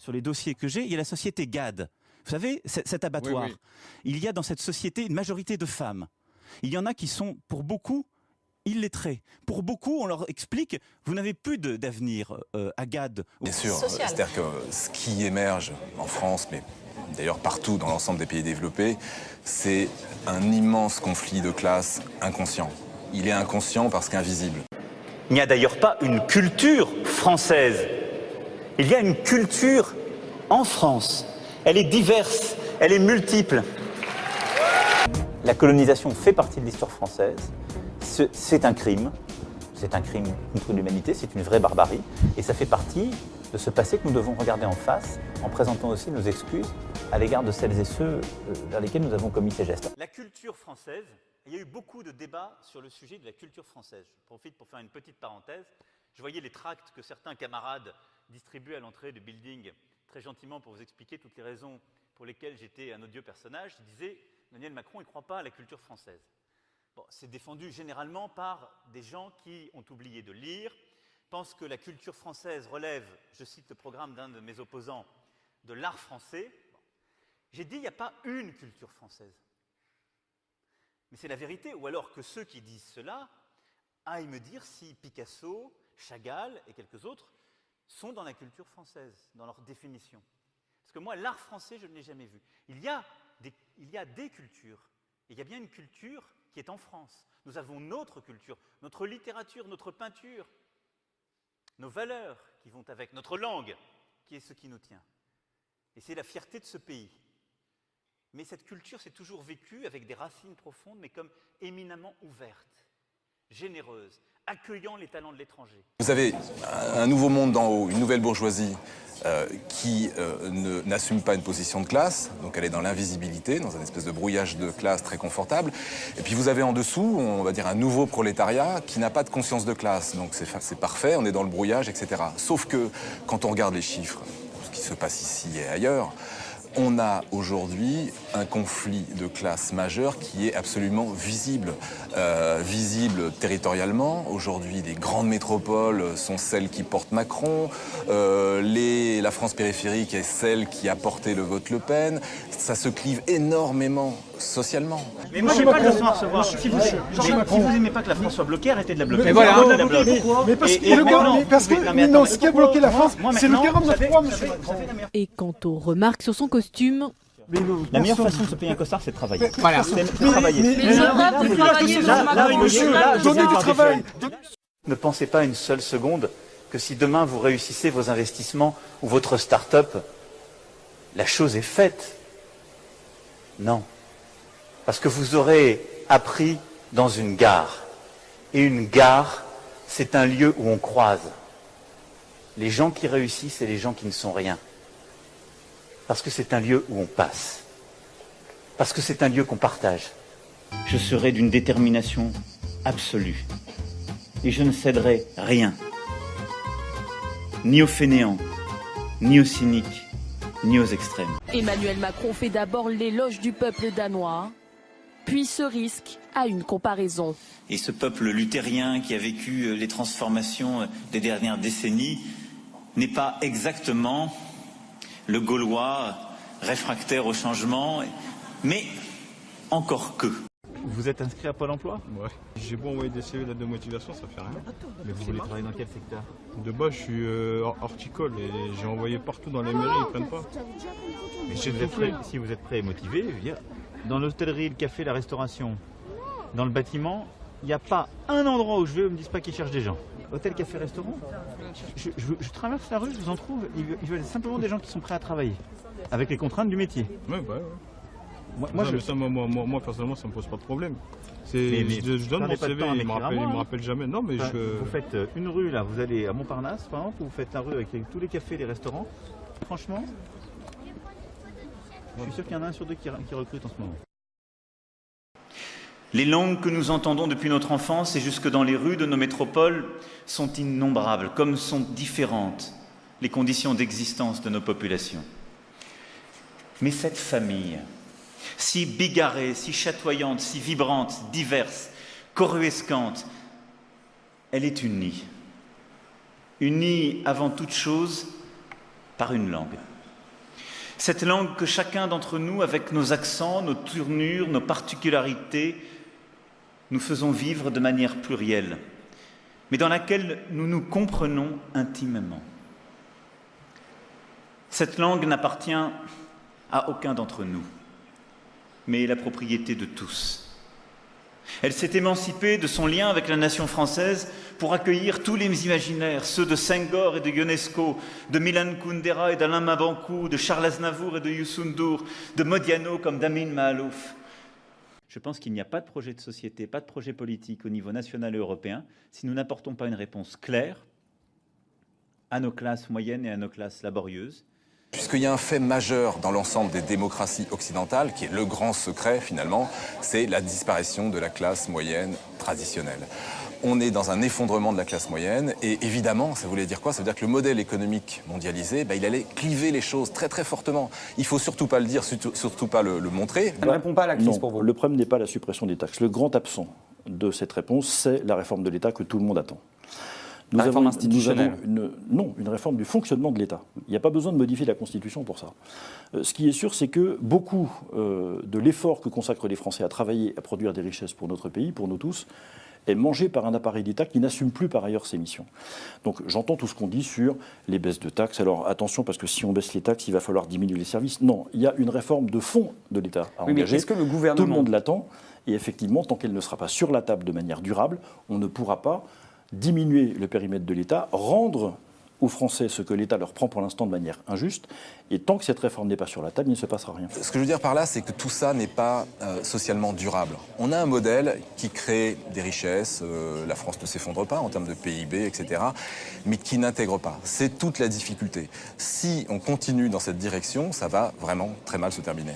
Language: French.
sur les dossiers que j'ai, il y a la société GAD. Vous savez, cet abattoir. Oui, oui. Il y a dans cette société une majorité de femmes. Il y en a qui sont, pour beaucoup, illettrés. Pour beaucoup, on leur explique, vous n'avez plus d'avenir à GAD. Bien sûr, c'est-à-dire que ce qui émerge en France, mais d'ailleurs partout dans l'ensemble des pays développés, c'est un immense conflit de classe inconscient. Il est inconscient parce qu'invisible. Il n'y a d'ailleurs pas une culture française. Il y a une culture en France. Elle est diverse, elle est multiple. La colonisation fait partie de l'histoire française. C'est un crime. C'est un crime contre l'humanité, c'est une vraie barbarie. Et ça fait partie de ce passé que nous devons regarder en face, en présentant aussi nos excuses à l'égard de celles et ceux vers lesquels nous avons commis ces gestes. La culture française, il y a eu beaucoup de débats sur le sujet de la culture française. Je profite pour faire une petite parenthèse. Je voyais les tracts que certains camarades distribuaient à l'entrée du building, très gentiment pour vous expliquer toutes les raisons pour lesquelles j'étais un odieux personnage. Ils disaient, Emmanuel Macron, il ne croit pas à la culture française. Bon, c'est défendu généralement par des gens qui ont oublié de lire, pensent que la culture française relève, je cite le programme d'un de mes opposants, de l'art français. Bon. J'ai dit, il n'y a pas une culture française. Mais c'est la vérité. Ou alors que ceux qui disent cela aillent me dire si Picasso, Chagall et quelques autres sont dans la culture française, dans leur définition. Parce que moi, l'art français, je ne l'ai jamais vu. Il y a des cultures. Et il y a bien une culture qui est en France. Nous avons notre culture, notre littérature, notre peinture, nos valeurs qui vont avec, notre langue, qui est ce qui nous tient. Et c'est la fierté de ce pays. Mais cette culture s'est toujours vécue avec des racines profondes, mais comme éminemment ouvertes, généreuses, accueillant les talents de l'étranger. Vous avez un nouveau monde d'en haut, une nouvelle bourgeoisie qui n'assume pas une position de classe, donc elle est dans l'invisibilité, dans un espèce de brouillage de classe très confortable. Et puis vous avez en dessous, on va dire, un nouveau prolétariat qui n'a pas de conscience de classe, donc c'est parfait, on est dans le brouillage, etc. Sauf que quand on regarde les chiffres, ce qui se passe ici et ailleurs, on a aujourd'hui un conflit de classe majeur qui est absolument visible. Visible territorialement. Aujourd'hui, les grandes métropoles sont celles qui portent Macron. La France périphérique est celle qui a porté le vote Le Pen. Ça se clive énormément socialement. Mais moi, je n'ai pas le leçon à recevoir. Si vous n'aimez pas que la France soit bloquée, arrêtez de la bloquer. Mais voilà. Ce qui a bloqué la France, c'est le 49.3, monsieur Macron. Et quant aux remarques sur son costume, La meilleure façon de se payer un costard, c'est de travailler. Voilà. C'est de travailler. Mais donnez du travail. Ne pensez pas une seule seconde que si demain vous réussissez vos investissements ou votre start-up, la chose est faite. Non. Parce que vous aurez appris dans une gare. Et une gare, c'est un lieu où on croise les gens qui réussissent et les gens qui ne sont rien. Parce que c'est un lieu où on passe. Parce que c'est un lieu qu'on partage. Je serai d'une détermination absolue. Et je ne céderai rien. Ni aux fainéants, ni aux cyniques, ni aux extrêmes. Emmanuel Macron fait d'abord l'éloge du peuple danois, puis se risque à une comparaison. Et ce peuple luthérien qui a vécu les transformations des dernières décennies n'est pas exactement le Gaulois réfractaire au changement, mais encore que. Vous êtes inscrit à Pôle emploi? Ouais. J'ai beau envoyer des CV, lettres de motivation, ça fait rien. Mais vous voulez travailler dans quel secteur? De base, je suis horticole et j'ai envoyé partout dans les mairies, ils prennent pas. Mais si vous êtes prêt et motivé, je veux dire, dans l'hôtellerie, le café, la restauration, dans le bâtiment, il n'y a pas un endroit où je vais où ils ne me disent pas qu'ils cherchent des gens. Hôtel, café, restaurant, je traverse la rue, je vous en trouve, ils veulent simplement des gens qui sont prêts à travailler, avec les contraintes du métier. Ouais, bah ouais. Moi, personnellement, ça me pose pas de problème. Je donne mon CV, il me rappelle jamais. Non, mais Vous faites une rue, là, vous allez à Montparnasse, par exemple, vous faites la rue avec tous les cafés et les restaurants. Franchement, je suis sûr qu'il y en a un sur deux qui recrute en ce moment. Les langues que nous entendons depuis notre enfance et jusque dans les rues de nos métropoles sont innombrables, comme sont différentes les conditions d'existence de nos populations. Mais cette famille, si bigarrée, si chatoyante, si vibrante, diverse, coruscante, elle est unie. Unie avant toute chose par une langue. Cette langue que chacun d'entre nous, avec nos accents, nos tournures, nos particularités, nous faisons vivre de manière plurielle, mais dans laquelle nous nous comprenons intimement. Cette langue n'appartient à aucun d'entre nous, mais est la propriété de tous. Elle s'est émancipée de son lien avec la nation française pour accueillir tous les imaginaires, ceux de Senghor et de Ionesco, de Milan Kundera et d'Alain Mabanckou, de Charles Aznavour et de Youssou N'Dour, de Modiano comme d'Amin Mahalouf. Je pense qu'il n'y a pas de projet de société, pas de projet politique au niveau national et européen si nous n'apportons pas une réponse claire à nos classes moyennes et à nos classes laborieuses. Puisqu'il y a un fait majeur dans l'ensemble des démocraties occidentales, qui est le grand secret finalement, c'est la disparition de la classe moyenne traditionnelle. On est dans un effondrement de la classe moyenne et évidemment, ça voulait dire quoi? Ça veut dire que le modèle économique mondialisé, il allait cliver les choses très très fortement. Il faut surtout pas le dire, surtout pas le montrer. Ça ne répond pas à la crise Non, pour vous. Le problème n'est pas la suppression des taxes. Le grand absent de cette réponse, c'est la réforme de l'État que tout le monde attend. La réforme institutionnelle. Une réforme du fonctionnement de l'État. Il n'y a pas besoin de modifier la Constitution pour ça. Ce qui est sûr, c'est que beaucoup de l'effort que consacrent les Français à travailler, à produire des richesses pour notre pays, pour nous tous, est mangé par un appareil d'État qui n'assume plus par ailleurs ses missions. Donc j'entends tout ce qu'on dit sur les baisses de taxes. Alors attention, parce que si on baisse les taxes, il va falloir diminuer les services. Non, il y a une réforme de fond de l'État à engager. Mais est-ce que le gouvernement... Tout le monde l'attend. Et effectivement, tant qu'elle ne sera pas sur la table de manière durable, on ne pourra pas diminuer le périmètre de l'État, rendre aux Français ce que l'État leur prend pour l'instant de manière injuste. Et tant que cette réforme n'est pas sur la table, il ne se passera rien. Ce que je veux dire par là, c'est que tout ça n'est pas socialement durable. On a un modèle qui crée des richesses, la France ne s'effondre pas en termes de PIB, etc., mais qui n'intègre pas. C'est toute la difficulté. Si on continue dans cette direction, ça va vraiment très mal se terminer.